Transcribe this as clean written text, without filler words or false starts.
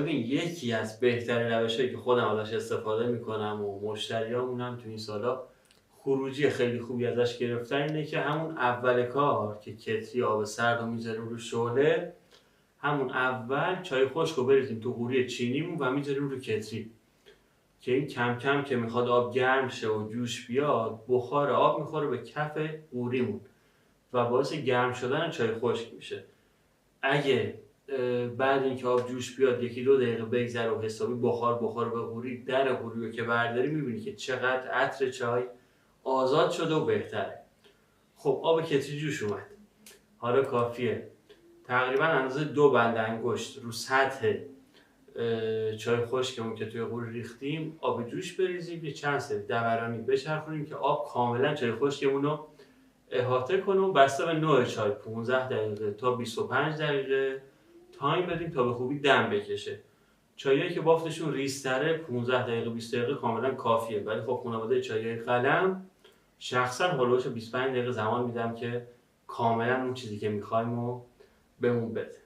ببین یکی از بهترین روش‌هایی که خودم ازش استفاده میکنم و مشتریامون هم تو این سالا خروجی خیلی خوبی ازش گرفتن اینه که همون اول کار که کتری آب سرد رو میذاریم رو شعله، همون اول چای خشک رو بریزیم تو قوری چینیمون و میذاریم رو کتری که این کم کم که میخواد آب گرم شه و جوش بیاد بخار آب میخوره به کف قوریمون و باعث گرم شدن چای خشک میشه. اگه بعد اینکه آب جوش بیاد یکی دو دقیقه بگذره و حسابی بخار به قوری، در قوری رو که برداری میبینی که چقدر عطر چای آزاد شده و بهتره. خب آب کتری جوش اومد، حالا کافیه تقریبا اندازه 2 بند انگشت رو سطح چای خشکمون که توی قوری ریختیم آب جوش بریزیم، یه چند سری دورانی بچرخونیم که آب کاملا چای خشکمون رو احاطه کنه و بسته به نوع چای 15 دقیقه تا 25 دقیقه تایم بدیم تا به خوبی دم بکشه. چایایی که بافتشون ریزتره 15 دقیقه 20 دقیقه کاملا کافیه، ولی خب خانواده چایای قلم شخصا هولوش 25 دقیقه زمان میدم که کاملا اون چیزی که میخوایم رو بهمون بده.